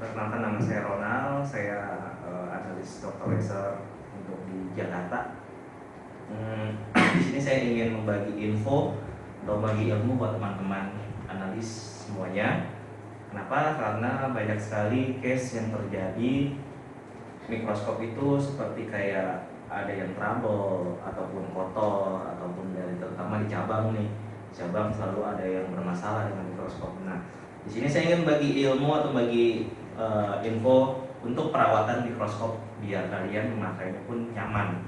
Perkenalkan, nama saya Ronald, saya analis Dr. Laser untuk di Jakarta. Di sini saya ingin membagi info atau bagi ilmu buat teman-teman analis semuanya. Kenapa? Karena banyak sekali case yang terjadi. Mikroskop itu seperti kayak ada yang trouble ataupun kotor ataupun dari, terutama di cabang nih, cabang selalu ada yang bermasalah dengan mikroskop. Nah, di sini saya ingin bagi ilmu atau bagi info untuk perawatan mikroskop biar kalian memakainya pun nyaman.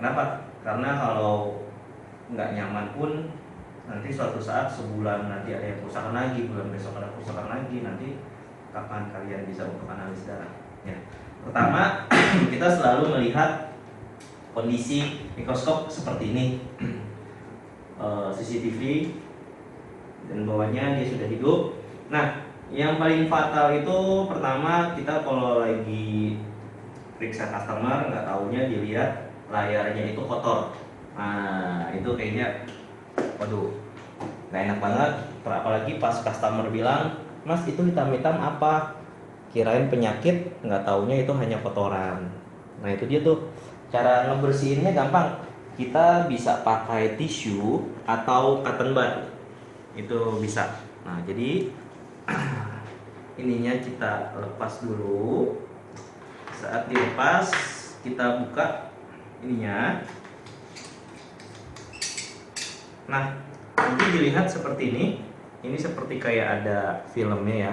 Kenapa? Karena kalau nggak nyaman pun nanti suatu saat, sebulan nanti ada yang kerusakan lagi, bulan besok ada kerusakan lagi, nanti kapan kalian bisa untuk analis darah ya. Pertama, kita selalu melihat kondisi mikroskop seperti ini. CCTV dan bawahnya dia sudah hidup. Nah, yang paling fatal itu pertama, kita kalau lagi periksa customer, nggak taunya dilihat layarnya itu kotor. Nah, itu kayaknya waduh, nggak enak banget. Apalagi pas customer bilang, "Mas, itu hitam-hitam apa?" Kirain penyakit, nggak taunya itu hanya kotoran. Nah, itu dia tuh cara ngebersihinnya gampang. Kita bisa pakai tisu atau cotton bud, itu bisa. Nah, jadi ininya kita lepas dulu. Saat dilepas, kita buka ininya. Nah, nanti dilihat seperti ini. Ini seperti kayak ada filmnya ya.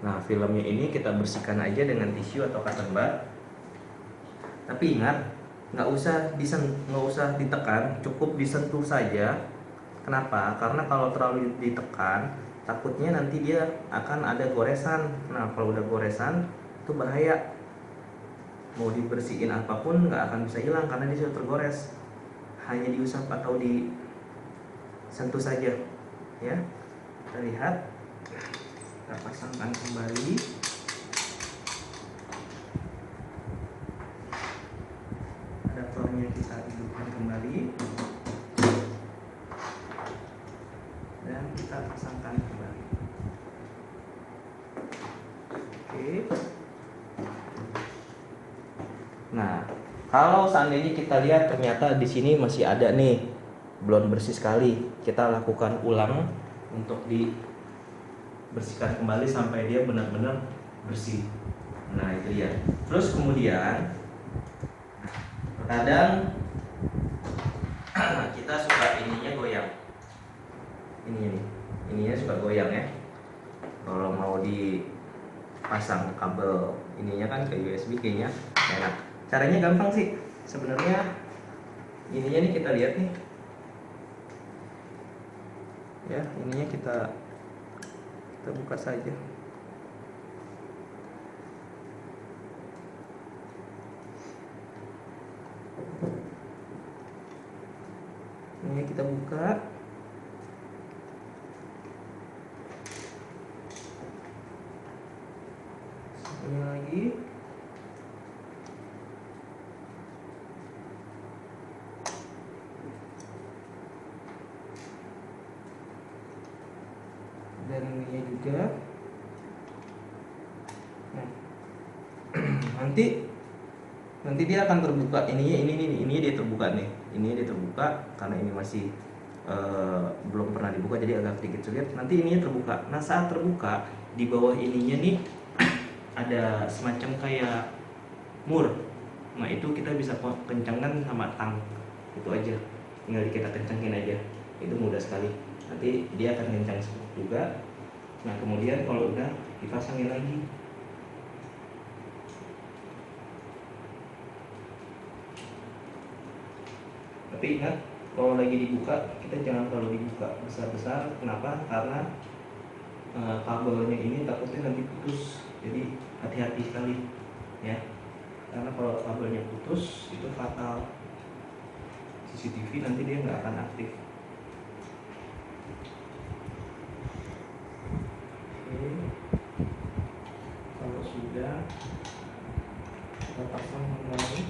Nah, filmnya ini kita bersihkan aja dengan tisu atau cotton bud. Tapi ingat, nggak usah ditekan, cukup disentuh saja. Kenapa? Karena kalau terlalu ditekan, takutnya nanti dia akan ada goresan. Nah, kalau udah goresan, itu bahaya. Mau dibersihin apapun nggak akan bisa hilang karena dia sudah tergores. Hanya diusap atau disentuh saja, ya. Kita lihat. Kita pasangkan kembali. Adaptornya kita hidupkan kembali dan kita pasangkan kembali. Oke. Nah, kalau seandainya kita lihat ternyata di sini masih ada nih, belum bersih sekali, kita lakukan ulang untuk dibersihkan kembali sampai dia benar-benar bersih. Nah, itu dia. Terus kemudian kadang kita suka ininya goyang. Ininya suka goyang ya. Kalau mau dipasang kabel ininya kan ke USB kayaknya enak. Caranya gampang sih. Sebenarnya ininya nih kita lihat nih. Ya, ininya kita buka saja. Ini kita buka. Ini lagi. Dan ini juga. Nah, nanti dia akan terbuka. Ini dia terbuka nih. Ini dia terbuka karena ini masih belum pernah dibuka jadi agak sedikit sulit. Nanti ininya terbuka. Nah, saat terbuka di bawah ininya nih ada semacam kayak mur. Nah, itu kita bisa kencangkan sama tang. Itu aja. Tinggal kita kencangin aja. Itu mudah sekali. Nanti dia akan kencang juga. Nah, kemudian kalau udah dipasangin lagi. Tapi ingat, kalau lagi dibuka, kita jangan terlalu dibuka besar-besar. Kenapa? Karena kabelnya ini takutnya nanti putus. Jadi hati-hati sekali ya. Karena kalau kabelnya putus itu fatal. CCTV nanti dia nggak akan aktif. Oke. Kalau sudah, kita pasang kembali.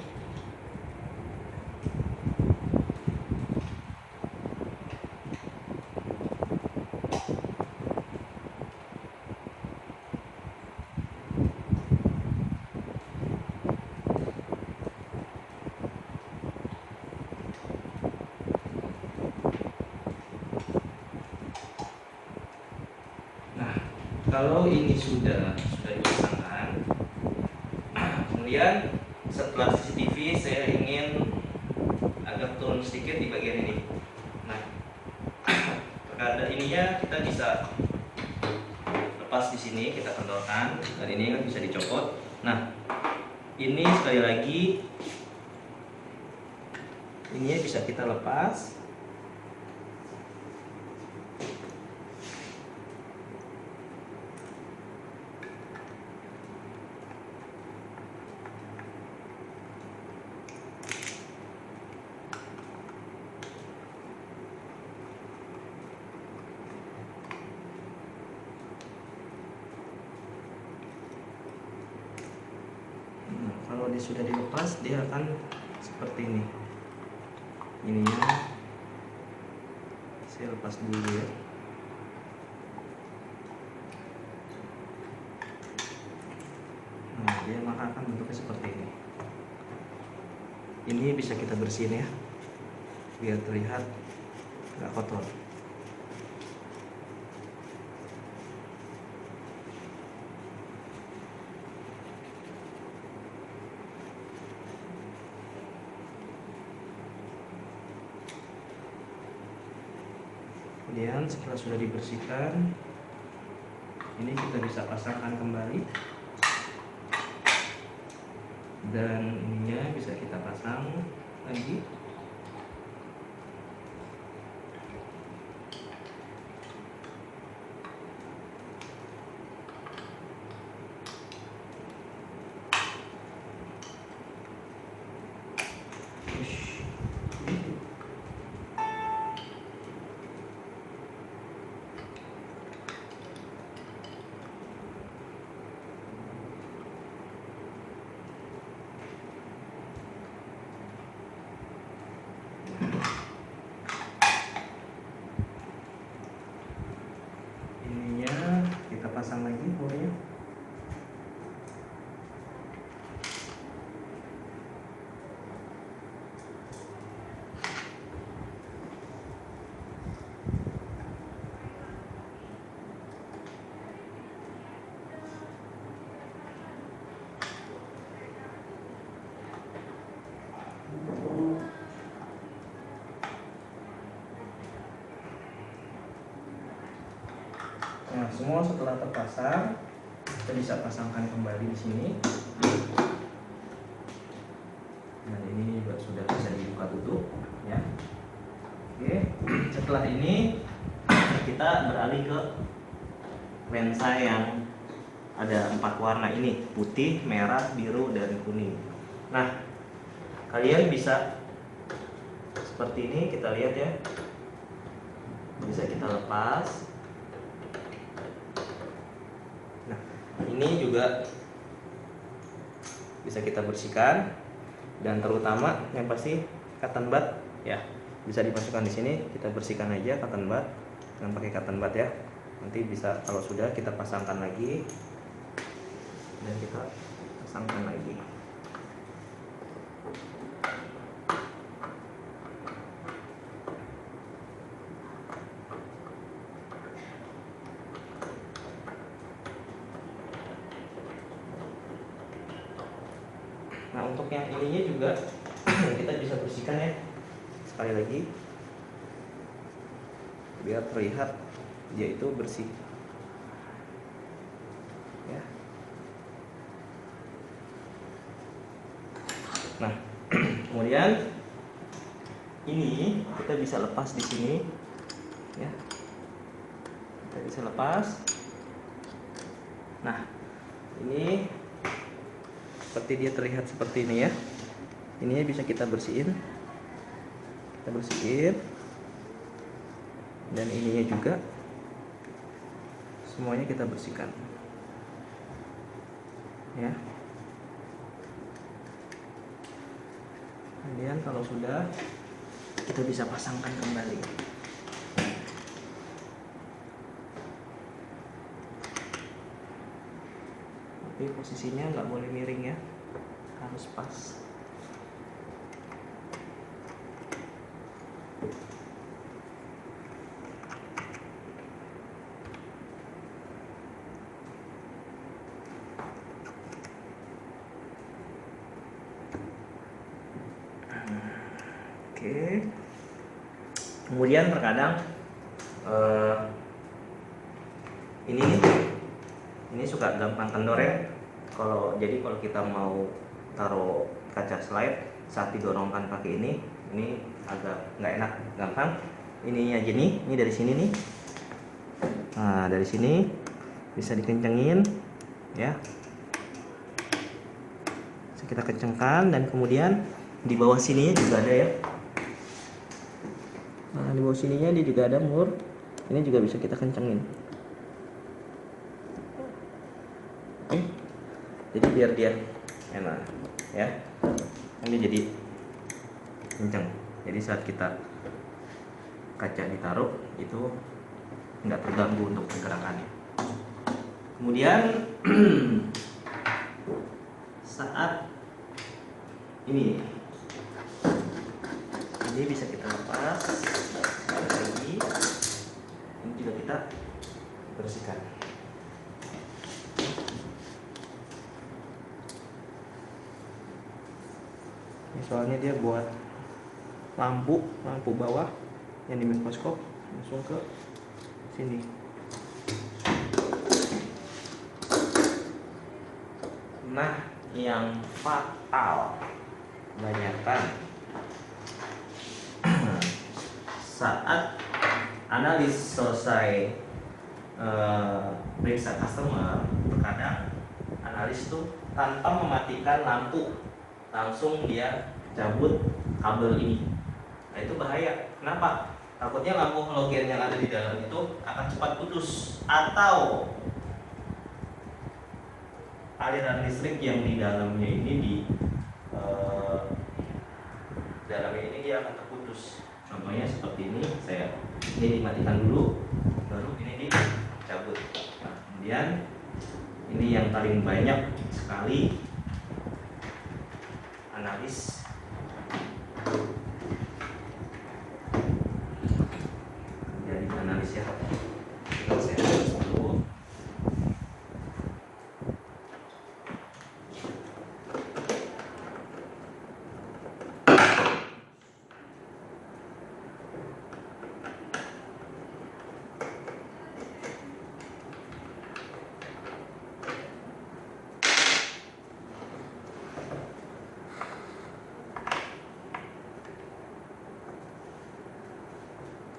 kalau ini sudah dipasangkan, kemudian setelah CCTV saya ingin agak turun sedikit di bagian ini. Nah, terkadang ininya kita bisa lepas di sini, kita kendorkan, dan ini kan bisa dicopot. Nah, ini sekali lagi ininya bisa kita lepas. Kalau dia sudah dilepas, dia akan seperti ini. Ininya saya lepas dulu ya. Nah, dia maka akan bentuknya seperti ini. Ini bisa kita bersihin ya, biar terlihat nggak kotor. Kemudian setelah sudah dibersihkan, ini kita bisa pasangkan kembali, dan ininya bisa kita pasang lagi. Ininya kita pasang lagi pokoknya. Nah, semua setelah terpasang, kita bisa pasangkan kembali di sini. Nah, ini juga sudah bisa dibuka tutup, ya. Oke, setelah ini kita beralih ke lensa yang ada 4 warna ini: putih, merah, biru, dan kuning. Nah, kalian bisa seperti ini, kita lihat ya. Bisa kita lepas. Nah, ini juga bisa kita bersihkan, dan terutama yang pasti cotton bud ya, bisa dimasukkan di sini. Kita bersihkan aja cotton bud dengan pakai cotton bud ya. Nanti bisa kalau sudah kita pasangkan lagi, dan kita pasangkan lagi. Nah, untuk yang ininya juga kita bisa bersihkan ya, sekali lagi biar terlihat dia itu bersih ya. Nah, kemudian ini kita bisa lepas di sini ya, kita bisa lepas. Nah, ini seperti dia terlihat seperti ini ya. Ininya bisa kita bersihin, dan ininya juga semuanya kita bersihkan ya. Kemudian kalau sudah, kita bisa pasangkan kembali. Tapi posisinya nggak boleh miring ya, harus pas. Oke. Kemudian terkadang ini suka gampang kendor ya. Kalau kita mau taruh kaca slide saat didorongkan pakai ini agak nggak enak, gampang. Ininya aja nih, ini dari sini nih. Nah, dari sini bisa dikencengin ya. Bisa kita kencengkan, dan kemudian di bawah sininya juga ada ya. Nah, di bawah sininya dia juga ada mur. Ini juga bisa kita kencengin. Oke. Jadi biar dia enak ya. Ini jadi kenceng. Jadi saat kita kaca ditaruh itu nggak terganggu untuk pergerakannya. Kemudian saat ini bisa kita lepas lagi. Ini juga kita bersihkan. Ini soalnya dia buat lampu bawah yang di mikroskop langsung ke sini. Nah, yang fatal kebanyakan saat analis selesai periksa customer, terkadang analis tuh tanpa mematikan lampu langsung dia cabut kabel ini. Nah, itu bahaya. Kenapa? Takutnya lampu halogen yang ada di dalam itu akan cepat putus, atau aliran listrik yang di dalamnya ini dalamnya ini dia akan terputus. Contohnya seperti ini, ini dimatikan dulu, baru ini dicabut. Nah, kemudian ini yang paling banyak sekali analis jadi analis ya. Kita saya dulu.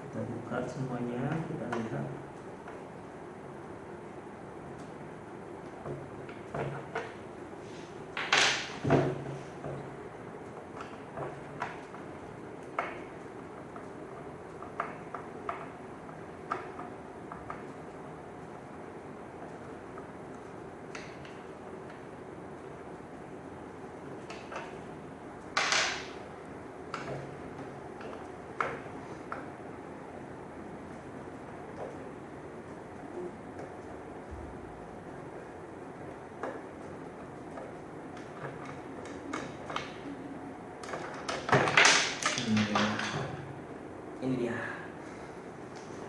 Kita buka semuanya, kita lihat. Ini dia.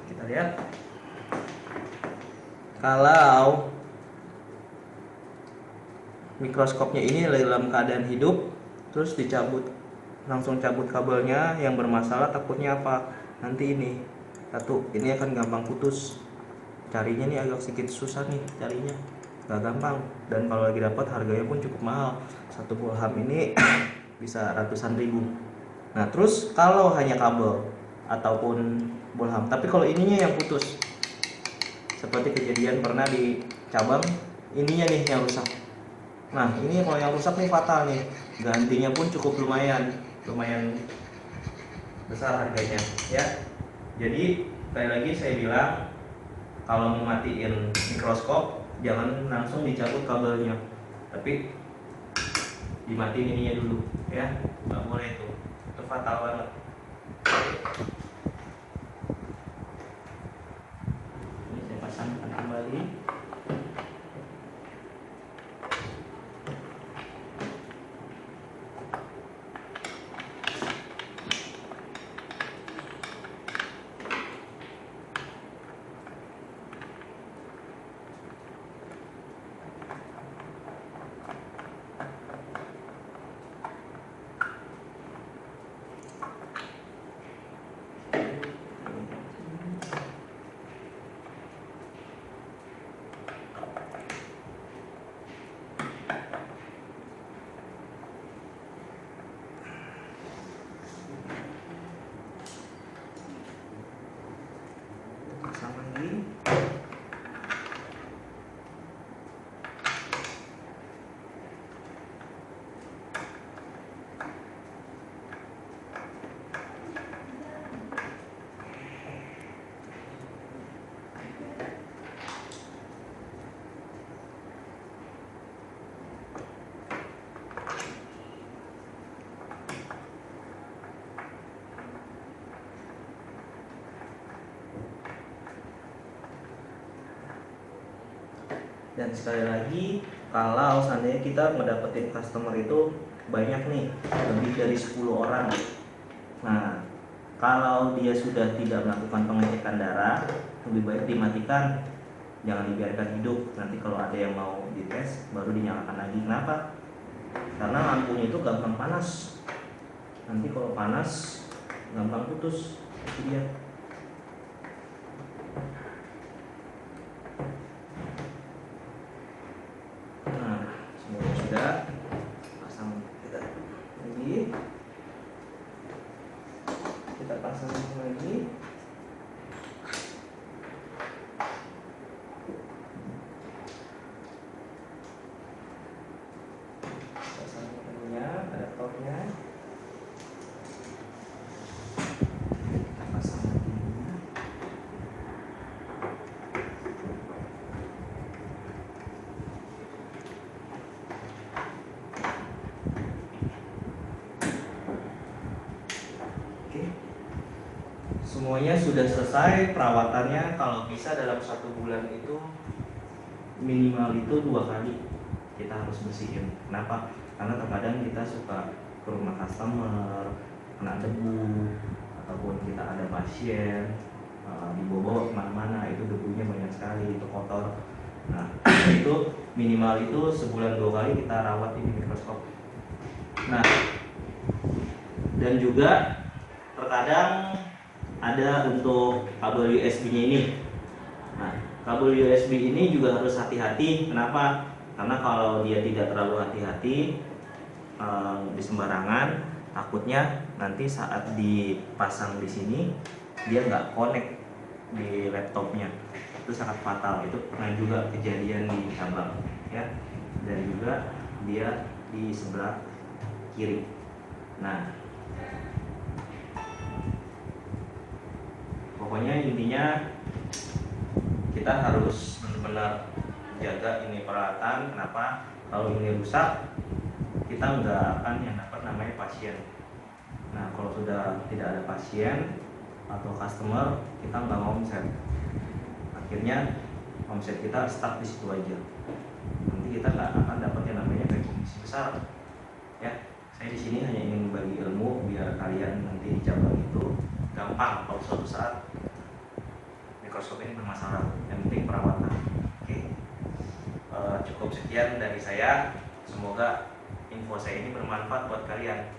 Kita lihat. Kalau mikroskopnya ini dalam keadaan hidup, terus langsung cabut kabelnya, yang bermasalah takutnya apa? Nanti ini akan gampang putus. Carinya nih agak sedikit susah nih carinya, nggak gampang. Dan kalau lagi dapat harganya pun cukup mahal. Satu bulham ini bisa ratusan ribu. Nah, terus kalau hanya kabel ataupun bulham, tapi kalau ininya yang putus, seperti kejadian pernah di cabang, ininya nih yang rusak. Nah, ini kalau yang rusak nih fatal nih. Gantinya pun cukup lumayan besar harganya ya. Jadi sekali lagi saya bilang, kalau mau matiin mikroskop jangan langsung dicabut kabelnya, tapi dimatiin ininya dulu ya. Nggak boleh itu fatal banget. Ini saya pasangkan kembali. Dan sekali lagi, kalau seandainya kita ngedapetin customer itu banyak nih, lebih dari 10 orang. Nah, kalau dia sudah tidak melakukan pengecekan darah, lebih baik dimatikan, jangan dibiarkan hidup. Nanti kalau ada yang mau dites, baru dinyalakan lagi. Kenapa? Karena lampunya itu gampang panas. Nanti kalau panas, gampang putus. Itu dia. Nah, semoga sudah. Pasang kita lagi. Kita pasang lagi. Pasang ininya, adaptornya. Kita pasang lagi ininya. Oke. Semuanya sudah selesai perawatannya. Kalau bisa dalam 1 bulan itu minimal itu 2 kali kita harus bersihin. Kenapa? Karena terkadang kita suka ke rumah customer, kena debu, ataupun kita ada pasien dibawa kemana-mana, itu debunya banyak sekali, itu kotor. Nah, itu minimal itu sebulan 2 kali kita rawat di mikroskop. Nah, dan juga terkadang ada untuk kabel USB-nya ini. Nah, kabel USB ini juga harus hati-hati. Kenapa? Karena kalau dia tidak terlalu hati-hati di sembarangan, takutnya nanti saat dipasang di sini dia nggak connect di laptopnya. Itu sangat fatal. Itu pernah juga kejadian di cabang, ya. Dan juga dia di sebelah kiri. Nah, pokoknya intinya kita harus benar-benar jaga ini peralatan. Kenapa? Kalau ini rusak, kita nggak akan yang dapat namanya pasien. Nah, kalau sudah tidak ada pasien atau customer, kita nggak omset. Akhirnya omset kita stuck di situ aja. Nanti kita nggak akan dapat yang namanya komisi besar. Ya, saya di sini hanya ingin membagi ilmu biar kalian nanti di cabang itu gampang kalau suatu saat mikroskop ini bermasalah. Yang penting perawatan. Oke. Cukup sekian dari saya. Semoga info saya ini bermanfaat buat kalian.